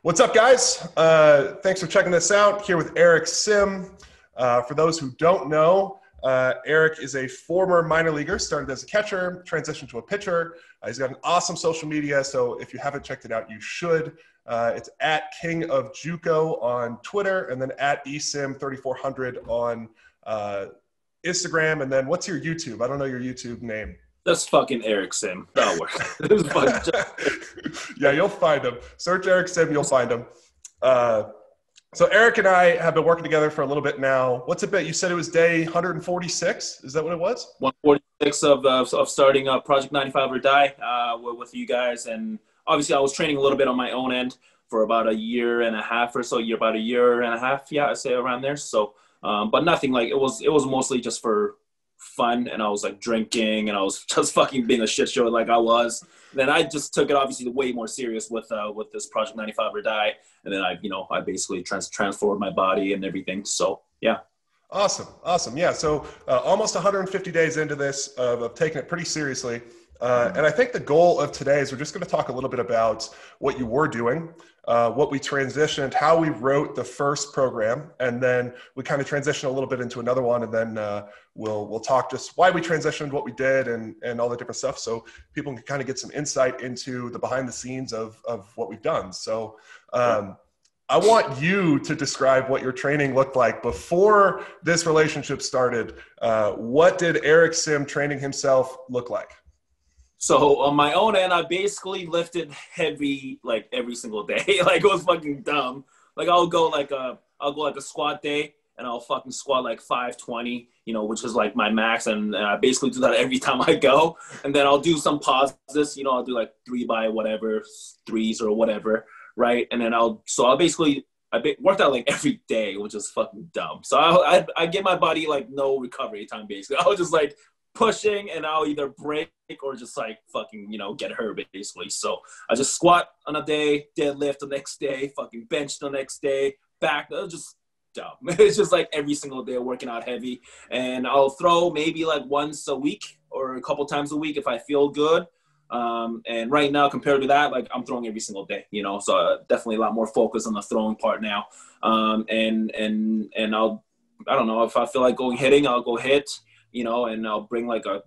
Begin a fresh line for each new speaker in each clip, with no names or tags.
What's up, guys? Thanks for checking this out. Here with Eric Sim. For those who don't know, Eric is a former minor leaguer, started as a catcher, transitioned to a pitcher. He's got an awesome social media, so if you haven't checked it out, you should. It's at King of Juco on Twitter, and then at eSim3400 on Instagram. And then what's your YouTube? I don't know your YouTube name.
That's fucking Eric Sim. That'll work.
Yeah, you'll find him. Search Eric Sim, you'll find him. So Eric and I have been working together for a little bit now. What's it been? You said it was day 146. Is that what it was?
146 of starting Project 95 or Die with you guys. And obviously I was training a little bit on my own end for about a year and a half or so, about a year and a half. Yeah, I say around there. So, but nothing like it was mostly just for fun, and I was like drinking and I was just fucking being a shit show like I was. Then I just took it obviously way more serious with this Project 95 or Die, and then I basically transformed my body and everything. So yeah. Awesome.
Yeah, so almost 150 days into this of taking it pretty seriously. And I think the goal of today is we're just going to talk a little bit about what you were doing, what we transitioned, how we wrote the first program, and then we kind of transition a little bit into another one, and then we'll talk just why we transitioned, what we did, and all the different stuff, so people can kind of get some insight into the behind the scenes of what we've done. So I want you to describe what your training looked like before this relationship started. What did Eric Sim training himself look like?
So on my own end, I basically lifted heavy like every single day. Like it was fucking dumb. Like I'll go like a squat day, and I'll fucking squat like 520, which is like my max. And I basically do that every time I go. And then I'll do some pauses, I'll do like 3 by whatever, threes or whatever. Right. And then I worked out like every day, which is fucking dumb. So I give my body like no recovery time basically. I was just like pushing, and I'll either break or just like fucking, get hurt basically. So I just squat on a day, deadlift the next day, fucking bench the next day, back. That was just dumb. It's just like every single day working out heavy. And I'll throw maybe like once a week or a couple times a week if I feel good. And right now, compared to that, like I'm throwing every single day, so definitely a lot more focus on the throwing part now. And I don't know, if I feel like going hitting, I'll go hit, and I'll bring like a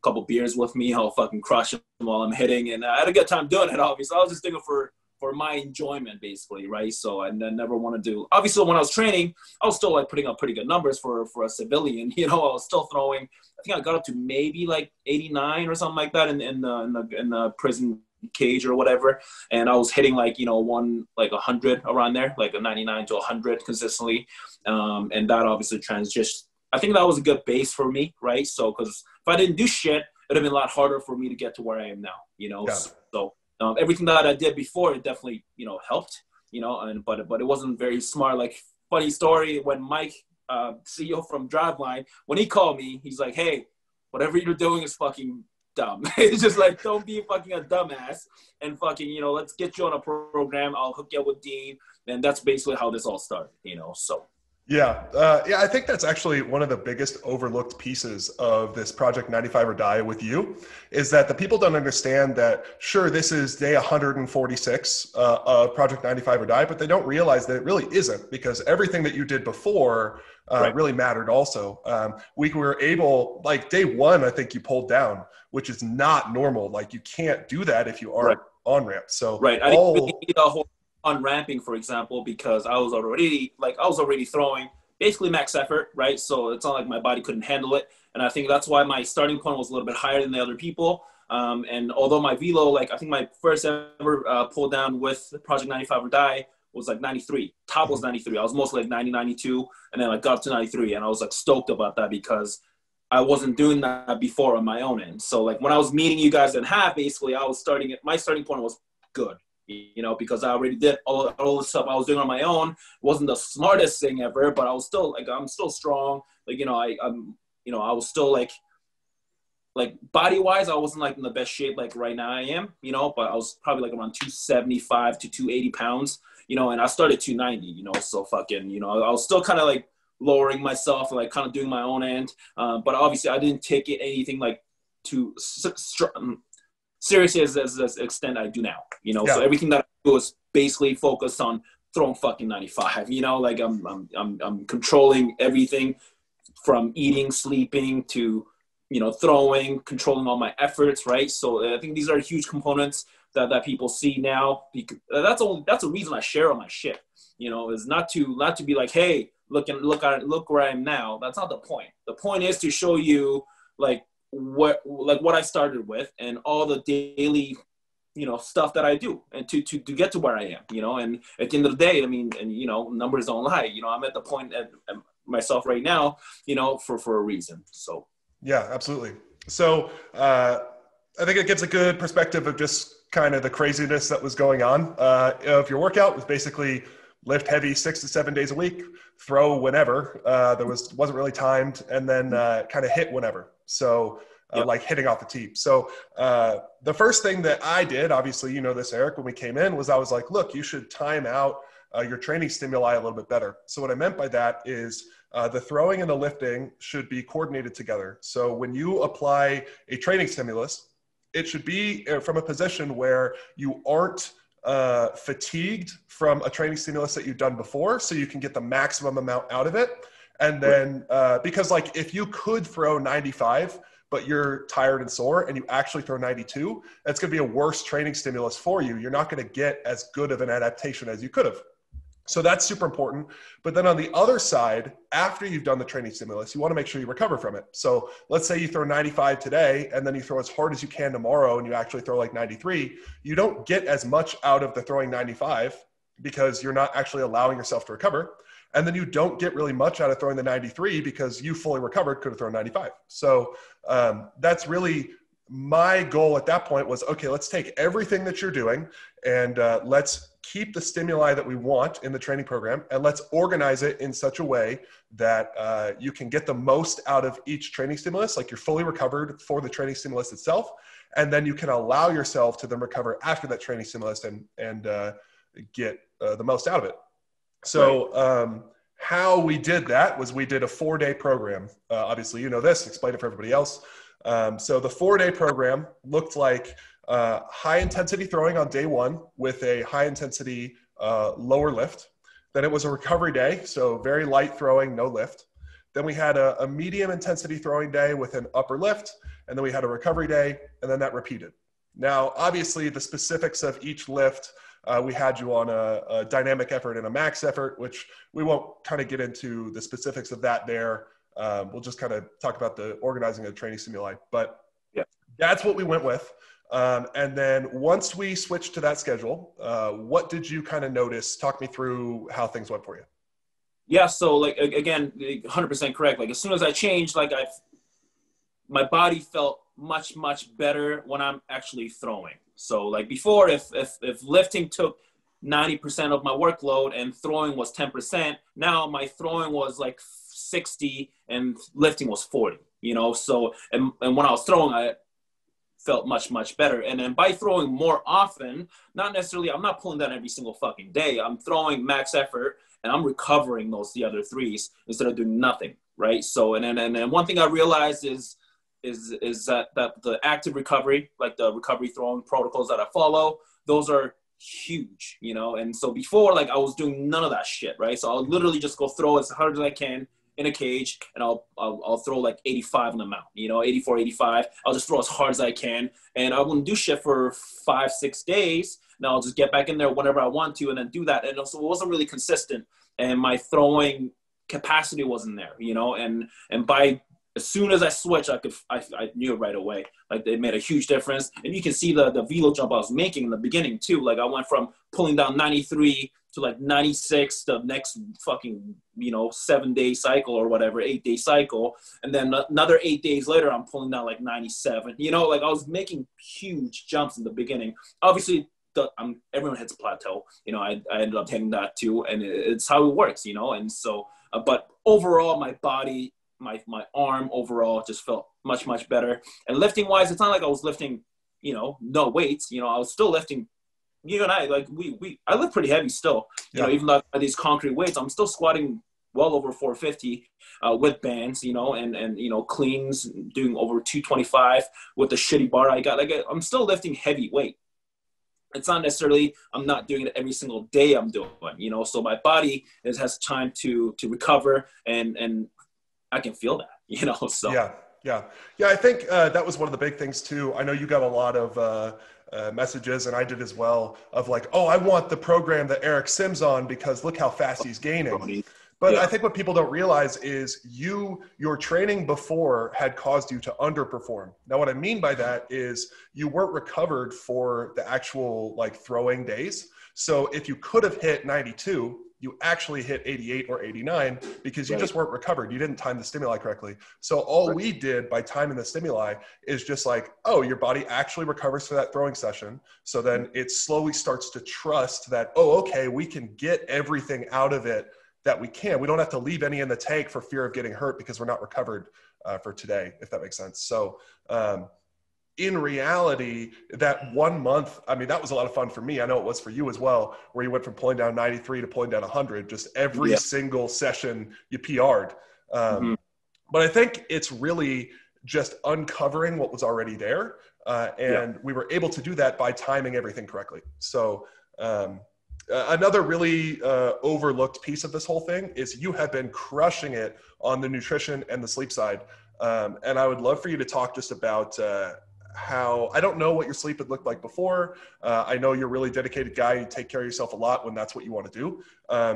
couple beers with me. I'll fucking crush them while I'm hitting. And I had a good time doing it, obviously. I was just doing it for my enjoyment, basically, right? So I never want to do, obviously when I was training, I was still like putting up pretty good numbers for a civilian, I was still throwing, I think I got up to maybe like 89 or something like that in the prison cage or whatever. And I was hitting like, 100 around there, like a 99 to 100 consistently. And that obviously I think that was a good base for me, right? So, because if I didn't do shit, it would have been a lot harder for me to get to where I am now, Yeah. So everything that I did before, it definitely, helped, but it wasn't very smart. Like, funny story, when Mike, CEO from Driveline, when he called me, he's like, hey, whatever you're doing is fucking dumb. It's just like, don't be fucking a dumbass, and fucking, let's get you on a program. I'll hook you up with Dean. And that's basically how this all started, so.
Yeah, I think that's actually one of the biggest overlooked pieces of this Project 95 or Die with you, is that the people don't understand that, sure, this is day 146 of Project 95 or Die, but they don't realize that it really isn't, because everything that you did before
Right.
really mattered also. We were able, like day one, I think you pulled down, which is not normal. Like you can't do that if you aren't on ramp. So
right. I didn't really need a whole on ramping, for example, because I was already throwing basically max effort, right? So it's not like my body couldn't handle it. And I think that's why my starting point was a little bit higher than the other people. And although my velo, like I think my first ever pull down with Project 95 or Die was like 93. Top was 93. I was mostly like 90, 92. And then I got up to 93. And I was like stoked about that because I wasn't doing that before on my own end. So like when I was meeting you guys in half, basically my starting point was good. Because I already did all the stuff I was doing on my own. It wasn't the smartest thing ever, but I was still like, I'm still strong. Like, I was still like body wise, I wasn't like in the best shape like right now I am, but I was probably like around 275 to 280 pounds, and I started 290, so fucking, I was still kind of like lowering myself and like kind of doing my own end. But obviously I didn't take it anything like too seriously as extent I do now, you know.
Yeah.
So everything that I do is basically focused on throwing fucking 95, you know, like I'm controlling everything from eating, sleeping to, you know, throwing, controlling all my efforts, right? So I think these are huge components that people see now. That's a reason I share all my shit, you know, is not to be like, hey, look where I am now. That's not the point. The point is to show you like what I started with and all the daily, you know, stuff that I do, and to get to where I am, you know. And at the end of the day, I mean, and you know, numbers don't lie. You know, I'm at the point at myself right now, you know, for a reason. So
yeah, absolutely. So I think it gives a good perspective of just kind of the craziness that was going on. If your workout was basically lift heavy 6 to 7 days a week, throw whenever, there wasn't really timed, and then kind of hit whenever. So
yep.
like hitting off the tee. So the first thing that I did, obviously, you know this, Eric, when we came in, was I was like, look, you should time out your training stimuli a little bit better. So what I meant by that is the throwing and the lifting should be coordinated together. So when you apply a training stimulus, it should be from a position where you aren't fatigued from a training stimulus that you've done before, so you can get the maximum amount out of it. And then because like if you could throw 95, but you're tired and sore and you actually throw 92, that's going to be a worse training stimulus for you. You're not going to get as good of an adaptation as you could have. So that's super important. But then on the other side, after you've done the training stimulus, you want to make sure you recover from it. So let's say you throw 95 today and then you throw as hard as you can tomorrow and you actually throw like 93. You don't get as much out of the throwing 95 because you're not actually allowing yourself to recover. And then you don't get really much out of throwing the 93 because you fully recovered, could have thrown 95. So that's really my goal at that point was, okay, let's take everything that you're doing and let's keep the stimuli that we want in the training program, and let's organize it in such a way that you can get the most out of each training stimulus, like you're fully recovered for the training stimulus itself, and then you can allow yourself to then recover after that training stimulus and get the most out of it. So how we did that was we did a 4-day program. Obviously, you know this, explain it for everybody else. So the 4-day program looked like high intensity throwing on day 1 with a high intensity lower lift. Then it was a recovery day, so very light throwing, no lift. Then we had a medium intensity throwing day with an upper lift, and then we had a recovery day, and then that repeated. Now, obviously, the specifics of each lift, we had you on a dynamic effort and a max effort, which we won't kind of get into the specifics of that there. We'll just kind of talk about the organizing of the training stimuli, but yeah, that's what we went with. And then once we switched to that schedule, what did you kind of notice? Talk me through how things went for you.
Yeah. So like, again, 100% correct. Like as soon as I changed, like my body felt much, much better when I'm actually throwing. So like before, if lifting took 90% of my workload and throwing was 10%, now my throwing was like 60 and lifting was 40, you know? So, and when I was throwing, I felt much, much better. And then by throwing more often, not necessarily, I'm not pulling down every single fucking day. I'm throwing max effort and I'm recovering the other threes instead of doing nothing, right? So, and then one thing I realized is that the active recovery, like the recovery throwing protocols that I follow, those are huge, you know? And so before, like I was doing none of that shit, right? So I'll literally just go throw as hard as I can in a cage, and I'll throw like 85 on the mount, you know, 84, 85. I'll just throw as hard as I can, and I wouldn't do shit for 5-6 days. Now I'll just get back in there whenever I want to, and then do that. And also, it wasn't really consistent, and my throwing capacity wasn't there, you know. And by as soon as I switched, I knew it right away. Like it made a huge difference, and you can see the velo jump I was making in the beginning too. Like I went from pulling down 93 to like 96 the next fucking, you know, 7-day cycle or whatever, 8-day cycle. And then another 8 days later, I'm pulling down like 97, you know, like I was making huge jumps in the beginning. Obviously everyone hits a plateau, you know, I ended up hitting that too. And it's how it works, you know? And so, but overall my body, my arm overall just felt much, much better. And lifting wise, it's not like I was lifting, you know, no weights, you know, I was still lifting. You and I, like I lift pretty heavy still, you know, even though these concrete weights, I'm still squatting well over 450 with bands, you know, and you know, cleans, doing over 225 with the shitty bar I got. Like, I'm still lifting heavy weight. It's not necessarily I'm not doing it every single day I'm doing, you know, so my body has time to recover, and I can feel that, you know. So
yeah. I think that was one of the big things too. I know you got a lot of messages, and I did as well, of like, oh, I want the program that Eric Sims on because look how fast he's gaining. But I think what people don't realize is your training before had caused you to underperform. Now, what I mean by that is you weren't recovered for the actual like throwing days. So if you could have hit 92, you actually hit 88 or 89 because you just weren't recovered. You didn't time the stimuli correctly. So all we did by timing the stimuli is just like, oh, your body actually recovers for that throwing session. So then it slowly starts to trust that, oh, okay, we can get everything out of it that we can. We don't have to leave any in the tank for fear of getting hurt because we're not recovered for today, if that makes sense. So in reality, that 1 month, I mean, that was a lot of fun for me. I know it was for you as well, where you went from pulling down 93 to pulling down 100, just every single session you PR'd. But I think it's really just uncovering what was already there. And we were able to do that by timing everything correctly. So another really overlooked piece of this whole thing is you have been crushing it on the nutrition and the sleep side. And I would love for you to talk just about how, I don't know what your sleep had looked like before. I know you're a really dedicated guy. You take care of yourself a lot when that's what you want to do.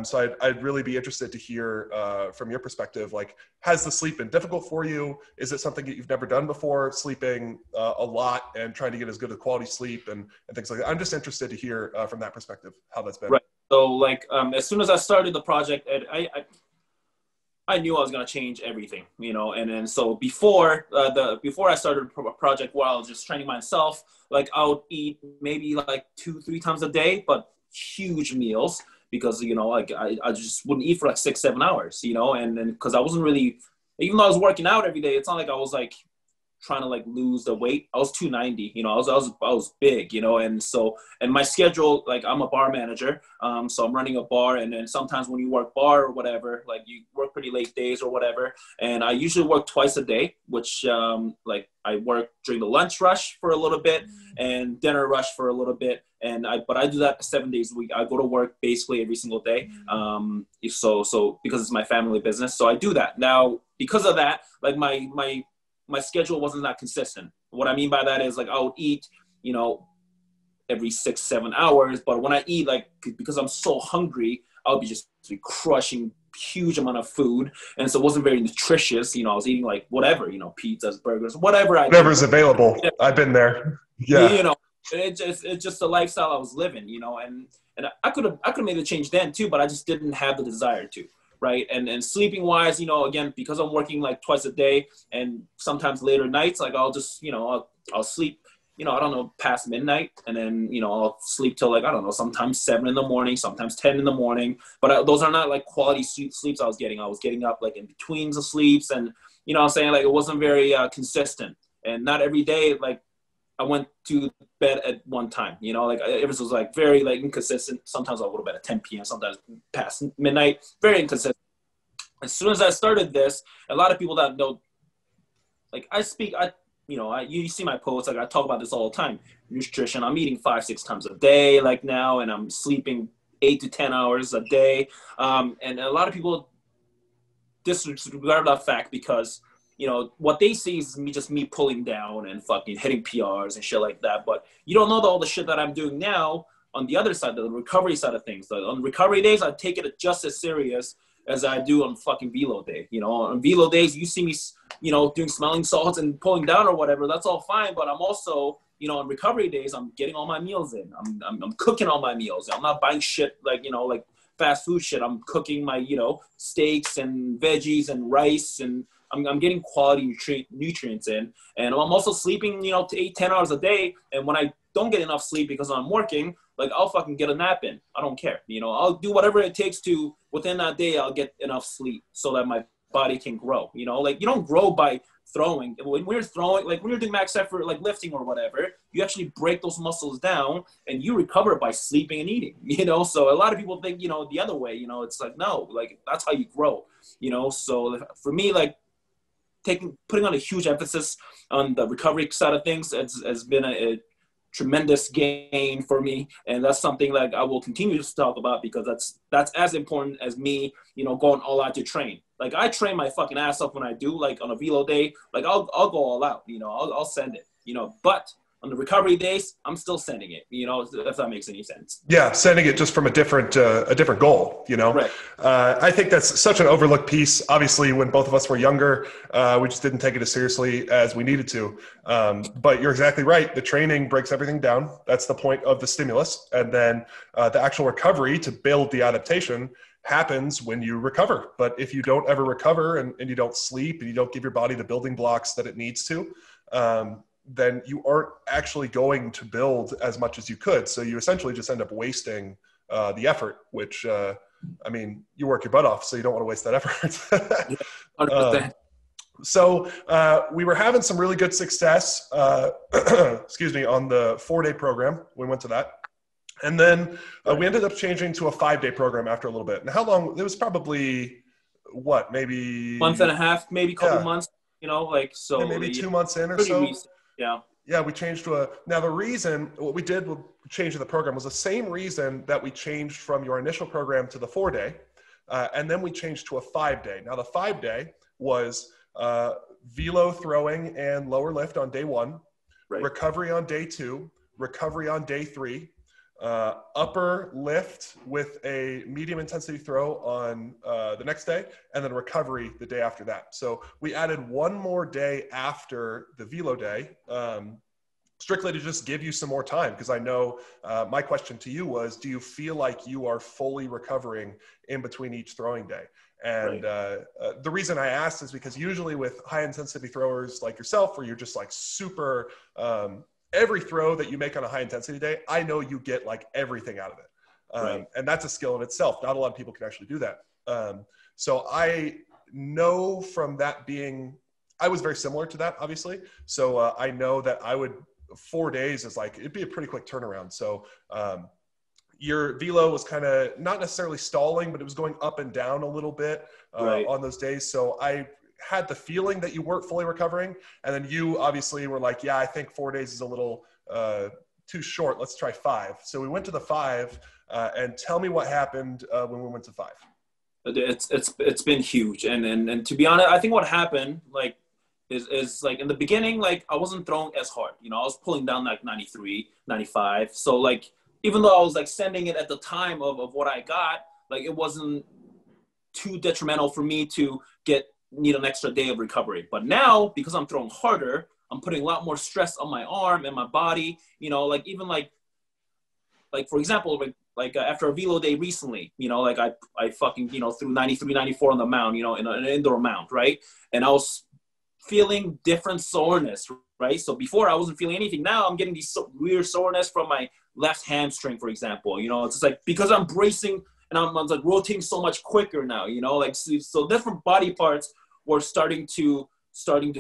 So I'd really be interested to hear from your perspective, like, has the sleep been difficult for you? Is it something that you've never done before, sleeping a lot and trying to get as good a quality sleep and things like that? I'm just interested to hear from that perspective, how that's been.
Right. So like, as soon as I started the project, I knew I was going to change everything, you know, and then so before I started a project where I was just training myself, like I would eat maybe like 2-3 times a day, but huge meals because, you know, like I just wouldn't eat for like 6-7 hours, you know, and then because I wasn't really, even though I was working out every day, it's not like I was like trying to like lose the weight. I was 290, you know, I was big, you know, and so, and my schedule, like I'm a bar manager. So I'm running a bar, and then sometimes when you work bar or whatever, like you work pretty late days or whatever. And I usually work twice a day, which, like I work during the lunch rush for a little bit and dinner rush for a little bit. But I do that 7 days a week. I go to work basically every single day. So because it's my family business. So I do that. Now, because of that, like my schedule wasn't that consistent. What I mean by that is like I would eat, you know, every 6-7 hours. But when I eat, like, because I'm so hungry, I'll be just crushing huge amount of food. And so it wasn't very nutritious. You know, I was eating like whatever, you know, pizzas, burgers, whatever's
available. Yeah. I've been there. Yeah.
You know, it's just the lifestyle I was living, you know, and I could have made a change then too, but I just didn't have the desire to. Right. And sleeping wise, you know, again, because I'm working like twice a day and sometimes later nights, like I'll just, you know, I'll sleep, you know, I don't know, past midnight. And then, you know, I'll sleep till like, I don't know, sometimes 7 in the morning, sometimes 10 in the morning. But those are not like quality sleeps I was getting. I was getting up like in between the sleeps. And, you know what I'm saying? Like it wasn't very consistent. And not every day, like I went to bed at one time, you know, like it was like very like inconsistent. Sometimes I'll go to bed at 10 p.m., sometimes past midnight, very inconsistent. As soon as I started this, a lot of people that know, like you see my posts, like I talk about this all the time. Nutrition, I'm eating 5-6 times a day, like now, and I'm sleeping 8 to 10 hours a day. And a lot of people disregard that fact because, you know, what they see is me pulling down and fucking hitting PRs and shit like that. But you don't know all the shit that I'm doing now on the other side, the recovery side of things. On recovery days, I take it just as serious as I do on fucking velo day. You know, on velo days, you see me, you know, doing smelling salts and pulling down or whatever. That's all fine. But I'm also, you know, on recovery days, I'm getting all my meals in. I'm cooking all my meals. I'm not buying shit like, you know, like fast food shit. I'm cooking my, you know, steaks and veggies and rice, and I'm getting quality nutrients in. And I'm also sleeping, you know, to 8-10 hours a day. And when I don't get enough sleep because I'm working, like I'll fucking get a nap in. I don't care. You know, I'll do whatever it takes to, within that day, I'll get enough sleep so that my body can grow. You know, like you don't grow by throwing. When we're throwing, like when you're doing max effort, like lifting or whatever, you actually break those muscles down and you recover by sleeping and eating, you know? So a lot of people think, you know, the other way, you know, it's like, no, like that's how you grow, you know? So for me, like putting on a huge emphasis on the recovery side of things has been a tremendous gain for me, and that's something like I will continue to talk about because that's as important as me, you know, going all out to train. Like I train my fucking ass off when I do, like on a velo day, like I'll go all out, you know, I'll send it, you know, but on the recovery days, I'm still sending it, you know, if that makes any sense.
Yeah, sending it just from a different goal, you know.
Right.
I think that's such an overlooked piece. Obviously, when both of us were younger, we just didn't take it as seriously as we needed to. But you're exactly right. The training breaks everything down. That's the point of the stimulus, and then the actual recovery to build the adaptation happens when you recover. But if you don't ever recover and you don't sleep and you don't give your body the building blocks that it needs to, then you aren't actually going to build as much as you could. So you essentially just end up wasting the effort, which, I mean, you work your butt off, so you don't want to waste that effort.
100%.
So we were having some really good success, excuse me, on the 4-day program. We went to that. And then we ended up changing to a 5-day program after a little bit. And how long? It was probably, what, maybe?
Month and a half, maybe a couple months, you know, like, so.
Yeah, maybe 2 months in or so.
Recent. Yeah.
Yeah, we changed to now the reason, what we did with changing the program was the same reason that we changed from your initial program to the 4-day. And then we changed to a 5-day. Now the 5-day was velo throwing and lower lift on day 1,
right.
Recovery on day 2, recovery on day 3, upper lift with a medium intensity throw on the next day, and then recovery the day after that. So we added one more day after the velo day, strictly to just give you some more time. Because I know my question to you was, do you feel like you are fully recovering in between each throwing day? And the reason I asked is because usually with high intensity throwers like yourself, where you're just like super, every throw that you make on a high intensity day, I know you get like everything out of it. And that's a skill in itself. Not a lot of people can actually do that. So I know from that being, I was very similar to that, obviously. So I know that 4 days is like, it'd be a pretty quick turnaround. So your velo was kind of not necessarily stalling, but it was going up and down a little bit on those days. So I had the feeling that you weren't fully recovering. And then you obviously were like, yeah, I think 4 days is a little too short. Let's try 5. So we went to the 5 and tell me what happened when we went to 5.
It's been huge. And to be honest, I think what happened like is like in the beginning, like I wasn't throwing as hard, you know, I was pulling down like 93, 95. So like, even though I was like sending it at the time of what I got, like it wasn't too detrimental for me to need an extra day of recovery. But now, because I'm throwing harder, I'm putting a lot more stress on my arm and my body, you know, like even like for example, like after a velo day recently, you know, like I fucking, you know, threw 93, 94 on the mound, you know, in an indoor mound, right? And I was feeling different soreness, right? So before I wasn't feeling anything. Now I'm getting these weird soreness from my left hamstring, for example. You know, it's just like because I'm bracing and I'm like rotating so much quicker now, you know, like so different body parts were starting to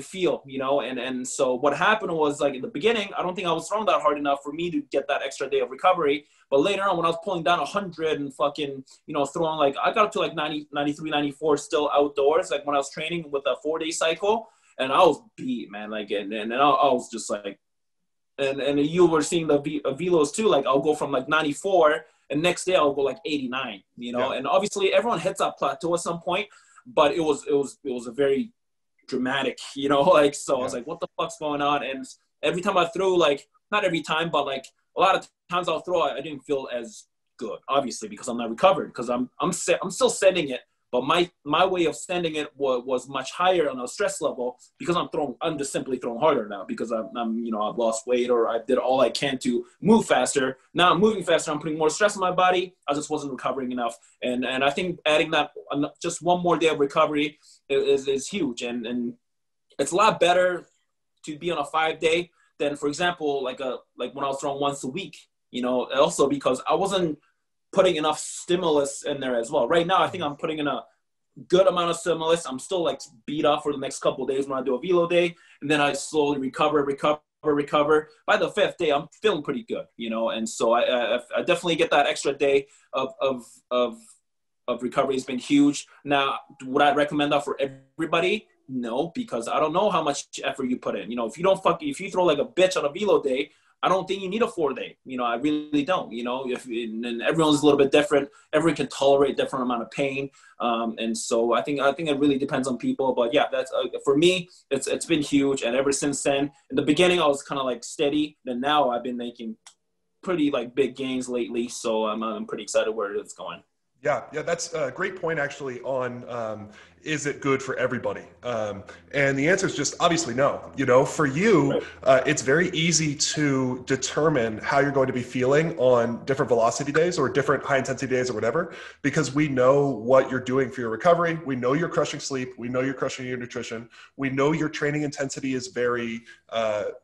feel, you know, and so what happened was like in the beginning, I don't think I was throwing that hard enough for me to get that extra day of recovery. But later on, when I was pulling down 100 and fucking, you know, throwing like, I got up to like 90, 93, 94 still outdoors, like when I was training with a 4-day cycle, and I was beat, man, like, and I was just like, and you were seeing the velos too, like I'll go from like 94 and next day I'll go like 89, you know, and obviously everyone hits that plateau at some point, but it was a very dramatic, you know, like, so I was like, what the fuck's going on? And every time I threw, like, not every time, but like a lot of times I'll throw, I didn't feel as good, obviously, because I'm not recovered, because I'm still sending it, but my way of sending it was much higher on a stress level, because I'm just simply throwing harder now, because I'm you know, I've lost weight, or I did all I can to move faster. Now I'm moving faster, I'm putting more stress on my body. I just wasn't recovering enough, and I think adding that just one more day of recovery is huge, and it's a lot better to be on a 5-day than, for example, like when I was throwing once a week, you know, also because I wasn't putting enough stimulus in there as well. Right now, I think I'm putting in good amount of stimulus. I'm still like beat up for the next couple of days when I do a velo day, and then I slowly recover. By the fifth day, I'm feeling pretty good, you know. And so I definitely get that extra day of recovery has been huge. Now, would I recommend that for everybody? No, because I don't know how much effort you put in. You know, if you throw like a bitch on a velo day, I don't think you need a 4-day. You know, I really don't. You know, and everyone's a little bit different. Everyone can tolerate a different amount of pain, and so I think it really depends on people. But yeah, that's for me. It's been huge, and ever since then, in the beginning, I was kind of like steady, and now I've been making pretty like big gains lately. So I'm pretty excited where it's going.
Yeah, that's a great point actually on is it good for everybody? And the answer is just obviously no. You know, for you, it's very easy to determine how you're going to be feeling on different velocity days or different high intensity days or whatever, because we know what you're doing for your recovery. We know you're crushing sleep. We know you're crushing your nutrition. We know your training intensity is very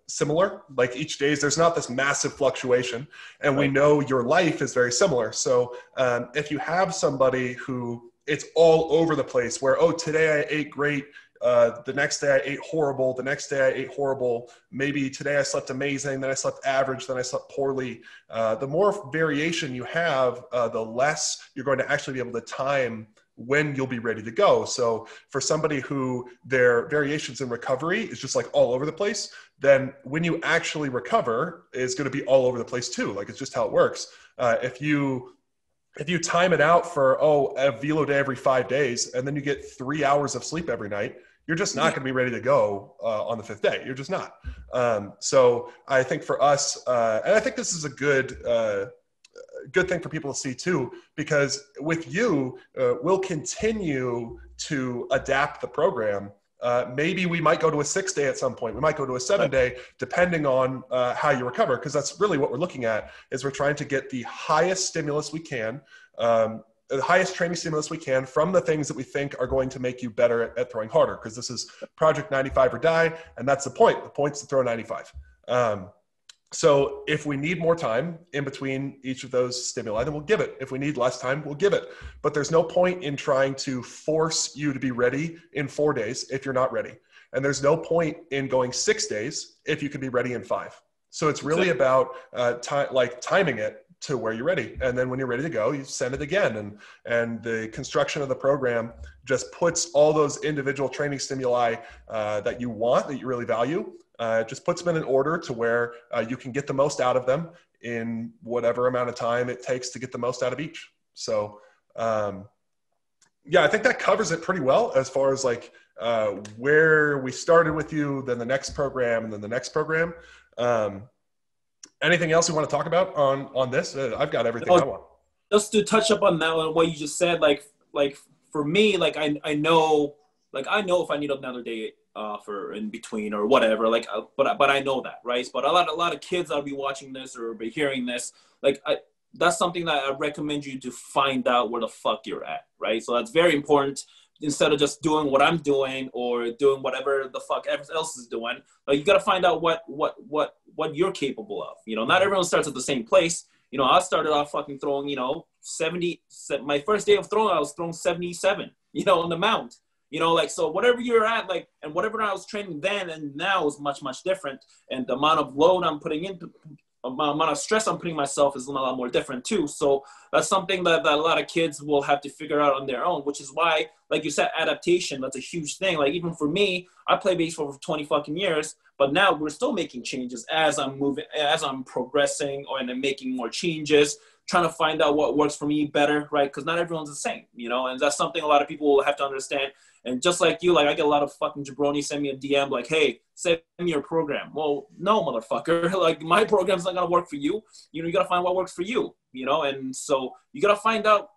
similar. Like each day, there's not this massive fluctuation. And we know your life is very similar. So if you have somebody who it's all over the place where, oh, today I ate great. The next day I ate horrible. The next day I ate horrible. Maybe today I slept amazing. Then I slept average. Then I slept poorly. The more variation you have, the less you're going to actually be able to time when you'll be ready to go. So for somebody who their variations in recovery is just like all over the place, then when you actually recover, it's going to be all over the place too. Like it's just how it works. If you time it out for, a velo day every 5 days, and then you get 3 hours of sleep every night, you're just not going to be ready to go on the 5th day. You're just not. So I think for us, and I think this is a good thing for people to see too, because with you, we'll continue to adapt the program. Maybe we might go to a 6-day at some point. We might go to a 7-day, depending on how you recover, because that's really what we're looking at. Is we're trying to get the highest stimulus we can, the highest training stimulus we can from the things that we think are going to make you better at throwing harder. Because this is Project 95 or Die, and that's the point. The point's to throw 95. So if we need more time in between each of those stimuli, then we'll give it. If we need less time, we'll give it. But there's no point in trying to force you to be ready in 4 days if you're not ready. And there's no point in going 6 days if you can be ready in 5. So it's really about timing it to where you're ready. And then when you're ready to go, you send it again. And the construction of the program just puts all those individual training stimuli that you want, that you really value, just puts them in an order to where you can get the most out of them in whatever amount of time it takes to get the most out of each. So, I think that covers it pretty well as far as like where we started with you, then the next program, and then the next program. Anything else you want to talk about on this? I've got everything I want.
Just to touch up on that, what you just said, like for me, like I know if I need another day off or in between or whatever, like, but I know that, right? But a lot of kids that'll be watching this or be hearing this, like that's something that I recommend you to find out where the fuck you're at, right? So that's very important. Instead of just doing what I'm doing or doing whatever the fuck everyone else is doing, like you got to find out what you're capable of. You know, not everyone starts at the same place. You know, I started off fucking throwing, 70. My first day of throwing, I was throwing 77. On the mount. Like, so whatever you're at, like, and whatever I was training then and now is much, much different. And the amount of load I'm putting into, amount of stress I'm putting myself is a lot more different too. So that's something that a lot of kids will have to figure out on their own, which is why, like you said, adaptation, that's a huge thing. Like even for me, I played baseball for 20 fucking years, but now we're still making changes as I'm moving, as I'm progressing and then making more changes, trying to find out what works for me better, right? Because not everyone's the same, and that's something a lot of people will have to understand. And just like you, like I get a lot of fucking jabronis send me a DM like, hey, send me your program. Well, no, motherfucker. Like my program's not going to work for you. You got to find what works for you, And so you got to find out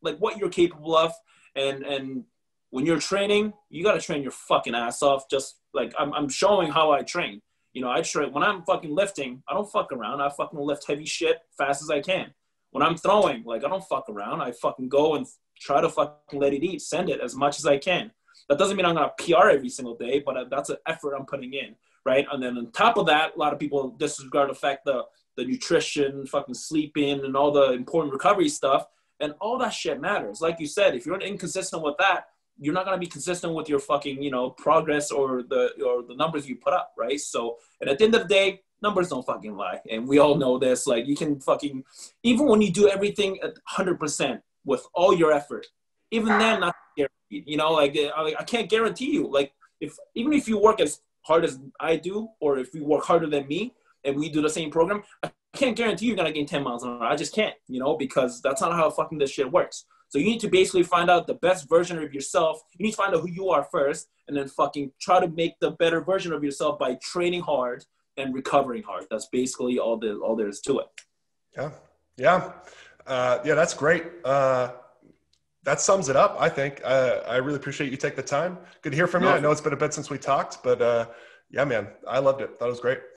what you're capable of. And when you're training, you got to train your fucking ass off. Just like I'm showing how I train. I train when I'm fucking lifting, I don't fuck around. I fucking lift heavy shit fast as I can. When I'm throwing, like I don't fuck around. I fucking go and try to fucking let it eat, send it as much as I can. That doesn't mean I'm going to PR every single day, but that's an effort I'm putting in, right? And then on top of that, a lot of people disregard the fact the nutrition, fucking sleeping, and all the important recovery stuff. And all that shit matters. Like you said, if you're inconsistent with that, you're not gonna be consistent with your fucking, you know, progress or the numbers you put up, right? So, and at the end of the day, numbers don't fucking lie, and we all know this. Like, you can fucking, even when you do everything at 100% with all your effort, even then, not guaranteed. You know, like I can't guarantee you. Like, even if you work as hard as I do, or if you work harder than me, and we do the same program, I can't guarantee you're gonna gain 10 miles an hour. I just can't, you know, because that's not how fucking this shit works. So you need to basically find out the best version of yourself. You need to find out who you are first, and then fucking try to make the better version of yourself by training hard and recovering hard. That's basically all there is to it.
Yeah. Yeah. Yeah, that's great. That sums it up, I think. I really appreciate you taking the time. Good to hear from you. I know it's been a bit since we talked, but yeah, man, I loved it. That was great.